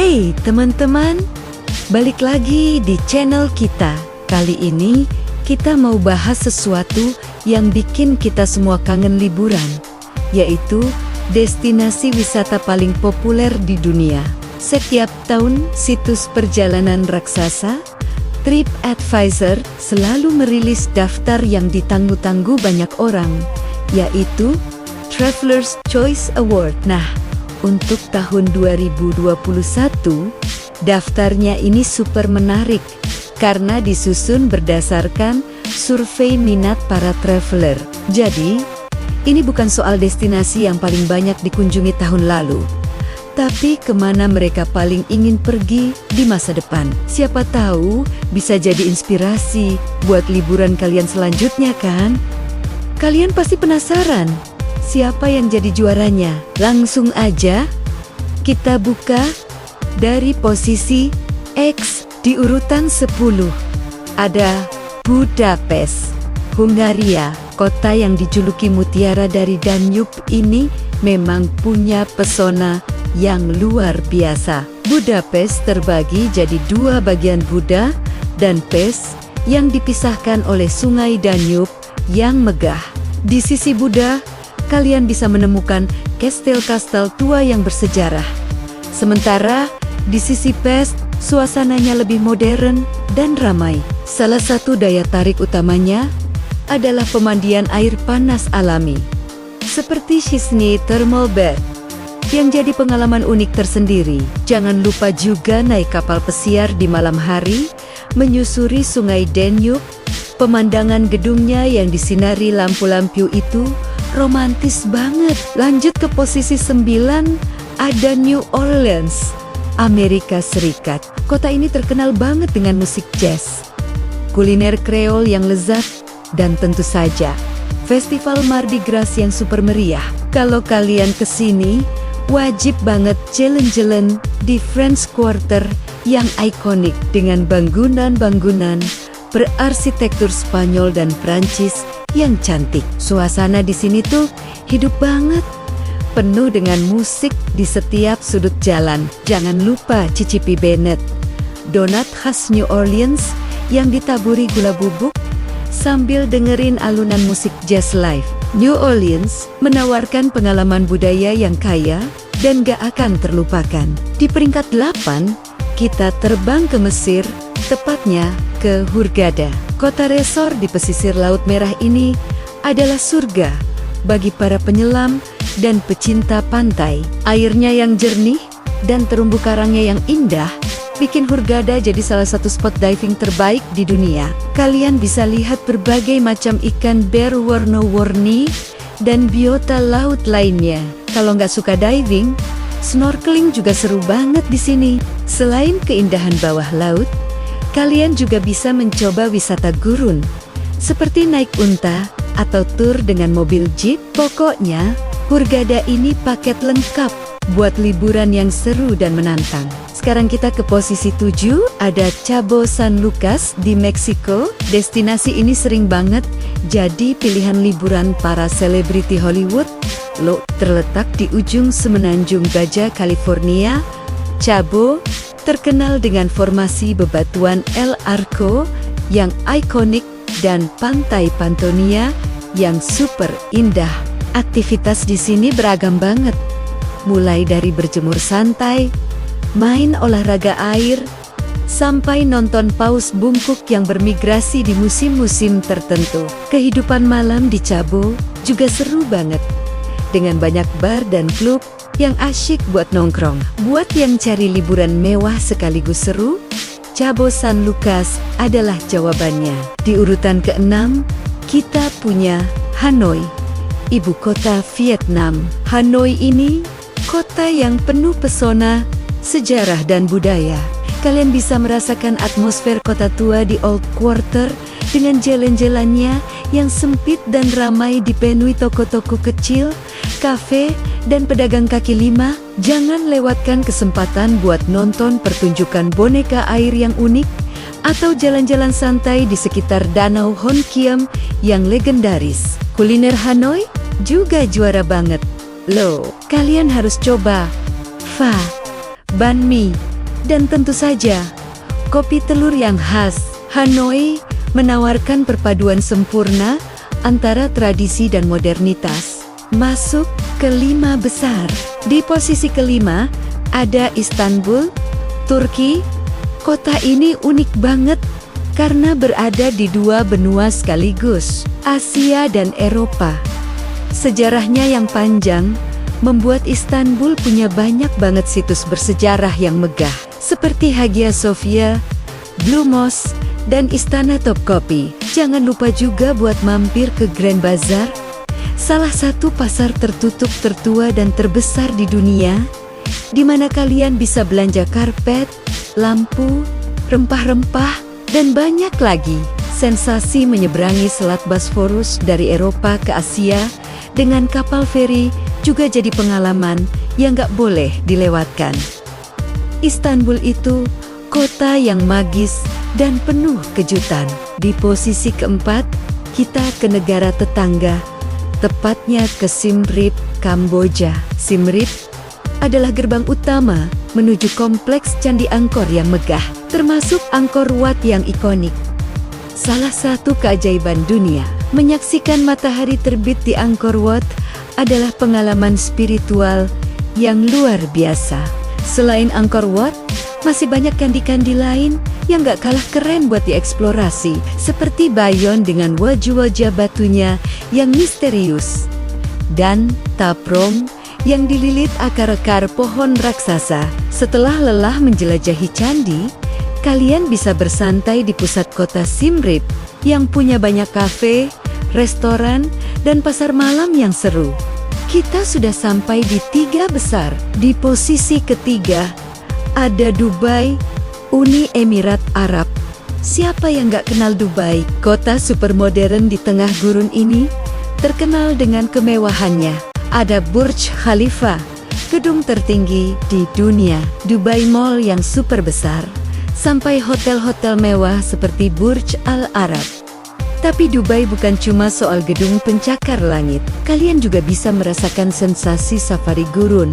Hey teman-teman, balik lagi di channel kita. Kali ini kita mau bahas sesuatu yang bikin kita semua kangen liburan, yaitu destinasi wisata paling populer di dunia. Setiap tahun, situs perjalanan raksasa, TripAdvisor, selalu merilis daftar yang ditunggu-tunggu banyak orang, yaitu Traveler's Choice Award. Nah, untuk tahun 2021, daftarnya ini super menarik karena disusun berdasarkan survei minat para traveler. Jadi, ini bukan soal destinasi yang paling banyak dikunjungi tahun lalu, tapi kemana mereka paling ingin pergi di masa depan. Siapa tahu bisa jadi inspirasi buat liburan kalian selanjutnya kan? Kalian pasti penasaran siapa yang jadi juaranya? Langsung aja kita buka dari posisi X di urutan 10. Ada Budapest, Hungaria. Kota yang dijuluki mutiara dari Danube ini memang punya pesona yang luar biasa. Budapest terbagi jadi dua bagian, Buda dan Pest, yang dipisahkan oleh sungai Danube yang megah. Di sisi Buda, kalian bisa menemukan kastel-kastel tua yang bersejarah. Sementara di sisi Pest, suasananya lebih modern dan ramai. Salah satu daya tarik utamanya adalah pemandian air panas alami, seperti Šišny Thermal Bath, yang jadi pengalaman unik tersendiri. Jangan lupa juga naik kapal pesiar di malam hari, menyusuri sungai Danube. Pemandangan gedungnya yang disinari lampu-lampu itu romantis banget. Lanjut ke posisi 9, ada New Orleans, Amerika Serikat. Kota ini terkenal banget dengan musik jazz, kuliner Kreol yang lezat, dan tentu saja festival Mardi Gras yang super meriah. Kalau kalian kesini, wajib banget jalan-jalan di French Quarter yang ikonik dengan bangunan-bangunan berarsitektur Spanyol dan Prancis yang cantik. Suasana di sini tuh hidup banget, penuh dengan musik di setiap sudut jalan. Jangan lupa cicipi Bennett, donat khas New Orleans yang ditaburi gula bubuk sambil dengerin alunan musik jazz live. New Orleans menawarkan pengalaman budaya yang kaya dan gak akan terlupakan. Di peringkat 8, kita terbang ke Mesir, tepatnya ke Hurghada. Kota resor di pesisir Laut Merah ini adalah surga bagi para penyelam dan pecinta pantai. Airnya yang jernih dan terumbu karangnya yang indah bikin Hurghada jadi salah satu spot diving terbaik di dunia. Kalian bisa lihat berbagai macam ikan berwarna-warni dan biota laut lainnya. Kalau nggak suka diving, snorkeling juga seru banget di sini. Selain keindahan bawah laut, kalian juga bisa mencoba wisata gurun, seperti naik unta atau tur dengan mobil jeep. Pokoknya, Hurghada ini paket lengkap buat liburan yang seru dan menantang. Sekarang kita ke posisi 7, ada Cabo San Lucas di Meksiko. Destinasi ini sering banget jadi pilihan liburan para selebriti Hollywood. Terletak di ujung semenanjung Baja California, Cabo terkenal dengan formasi bebatuan El Arco yang ikonik dan pantai Pantonia yang super indah. Aktivitas di sini beragam banget, mulai dari berjemur santai, main olahraga air, sampai nonton paus bungkuk yang bermigrasi di musim-musim tertentu. Kehidupan malam di Cabo juga seru banget, dengan banyak bar dan klub yang asyik buat nongkrong. Buat yang cari liburan mewah sekaligus seru, Cabo San Lucas adalah jawabannya. Di urutan ke-6, kita punya Hanoi, ibu kota Vietnam. Hanoi ini kota yang penuh pesona, sejarah dan budaya. Kalian bisa merasakan atmosfer kota tua di Old Quarter dengan jalan-jalannya yang sempit dan ramai dipenuhi toko-toko kecil, kafe, dan pedagang kaki lima. Jangan lewatkan kesempatan buat nonton pertunjukan boneka air yang unik atau jalan-jalan santai di sekitar Danau Hon Kiem yang legendaris. Kuliner Hanoi juga juara banget. Loh, kalian harus coba pho, banh mi, Dan tentu saja, kopi telur yang khas. Hanoi menawarkan perpaduan sempurna antara tradisi dan modernitas. Masuk ke 5 besar. Di posisi kelima, ada Istanbul, Turki. Kota ini unik banget karena berada di 2 benua sekaligus, Asia dan Eropa. Sejarahnya yang panjang membuat Istanbul punya banyak banget situs bersejarah yang megah, seperti Hagia Sophia, Blue Mosque, dan Istana Topkapi. Jangan lupa juga buat mampir ke Grand Bazaar, salah satu pasar tertutup tertua dan terbesar di dunia, di mana kalian bisa belanja karpet, lampu, rempah-rempah, dan banyak lagi. Sensasi menyeberangi Selat Bosphorus dari Eropa ke Asia dengan kapal feri juga jadi pengalaman yang gak boleh dilewatkan. Istanbul itu kota yang magis dan penuh kejutan. Di posisi keempat, kita ke negara tetangga, tepatnya ke Siem Reap, Kamboja. Siem Reap adalah gerbang utama menuju kompleks Candi Angkor yang megah, termasuk Angkor Wat yang ikonik. Salah satu keajaiban dunia, menyaksikan matahari terbit di Angkor Wat adalah pengalaman spiritual yang luar biasa. Selain Angkor Wat, masih banyak candi-candi lain yang gak kalah keren buat dieksplorasi, seperti Bayon dengan wajah-wajah batunya yang misterius, dan Taprong yang dililit akar-akar pohon raksasa. Setelah lelah menjelajahi candi, kalian bisa bersantai di pusat kota Siem Reap yang punya banyak kafe, restoran, dan pasar malam yang seru. Kita sudah sampai di 3 besar. Di posisi ketiga, ada Dubai, Uni Emirat Arab. Siapa yang gak kenal Dubai? Kota super modern di tengah gurun ini terkenal dengan kemewahannya. Ada Burj Khalifa, gedung tertinggi di dunia, Dubai Mall yang super besar, sampai hotel-hotel mewah seperti Burj Al Arab. Tapi Dubai bukan cuma soal gedung pencakar langit. Kalian juga bisa merasakan sensasi safari gurun,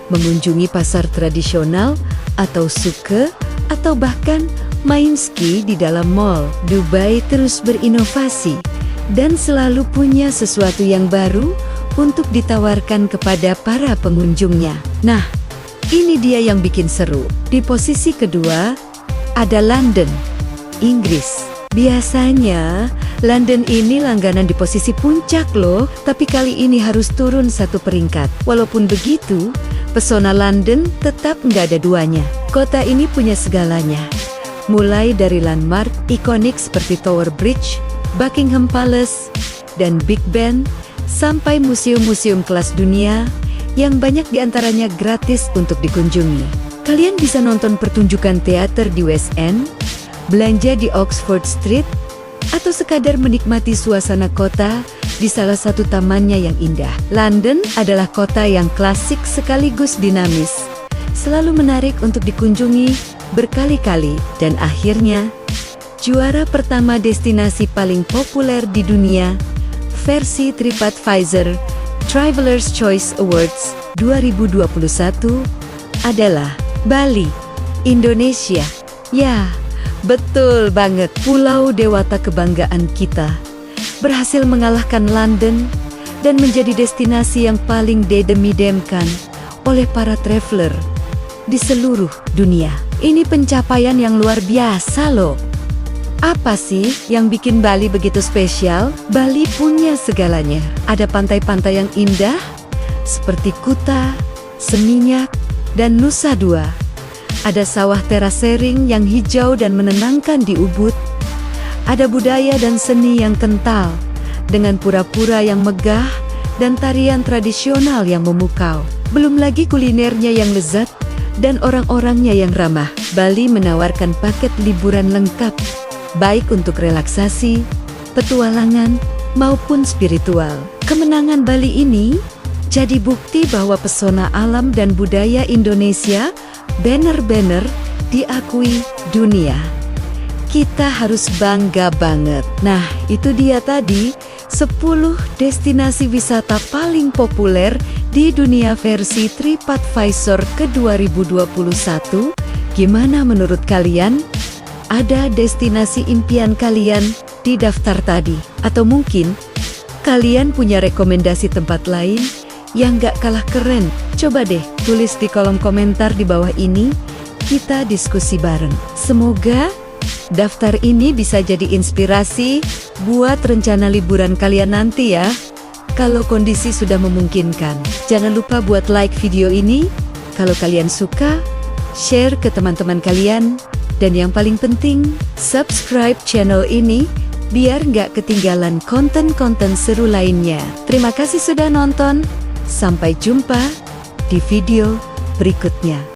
mengunjungi pasar tradisional atau suke, atau bahkan main ski di dalam mall. Dubai terus berinovasi dan selalu punya sesuatu yang baru untuk ditawarkan kepada para pengunjungnya. Nah, ini dia yang bikin seru. Di posisi kedua, ada London, Inggris. Biasanya, London ini langganan di posisi puncak loh, tapi kali ini harus turun 1 peringkat. Walaupun begitu, pesona London tetap nggak ada duanya. Kota ini punya segalanya. Mulai dari landmark ikonik seperti Tower Bridge, Buckingham Palace, dan Big Ben, sampai museum-museum kelas dunia yang banyak diantaranya gratis untuk dikunjungi. Kalian bisa nonton pertunjukan teater di West End, belanja di Oxford Street, atau sekadar menikmati suasana kota di salah satu tamannya yang indah. London adalah kota yang klasik sekaligus dinamis, selalu menarik untuk dikunjungi berkali-kali, dan akhirnya juara pertama destinasi paling populer di dunia versi TripAdvisor Traveler's Choice Awards 2021 adalah Bali, Indonesia. Ya, betul banget, pulau dewata kebanggaan kita berhasil mengalahkan London dan menjadi destinasi yang paling didam-idamkan oleh para traveler di seluruh dunia. Ini pencapaian yang luar biasa loh. Apa sih yang bikin Bali begitu spesial? Bali punya segalanya. Ada pantai-pantai yang indah seperti Kuta, Seminyak, dan Nusa Dua. Ada sawah terasering yang hijau dan menenangkan di Ubud. Ada budaya dan seni yang kental dengan pura-pura yang megah dan tarian tradisional yang memukau. Belum lagi kulinernya yang lezat dan orang-orangnya yang ramah. Bali menawarkan paket liburan lengkap, baik untuk relaksasi, petualangan, maupun spiritual. Kemenangan Bali ini jadi bukti bahwa pesona alam dan budaya Indonesia benar-benar diakui dunia. Kita harus bangga banget. Nah, itu dia tadi 10 destinasi wisata paling populer di dunia versi TripAdvisor ke 2021 Gimana menurut kalian? Ada destinasi impian kalian di daftar tadi? Atau mungkin kalian punya rekomendasi tempat lain yang gak kalah keren? Coba deh tulis di kolom komentar di bawah ini, kita diskusi bareng. Semoga daftar ini bisa jadi inspirasi buat rencana liburan kalian nanti ya. Kalau kondisi sudah memungkinkan, jangan lupa buat like video ini. Kalau kalian suka, share ke teman-teman kalian. Dan yang paling penting, subscribe channel ini biar nggak ketinggalan konten-konten seru lainnya. Terima kasih sudah nonton. Sampai jumpa di video berikutnya.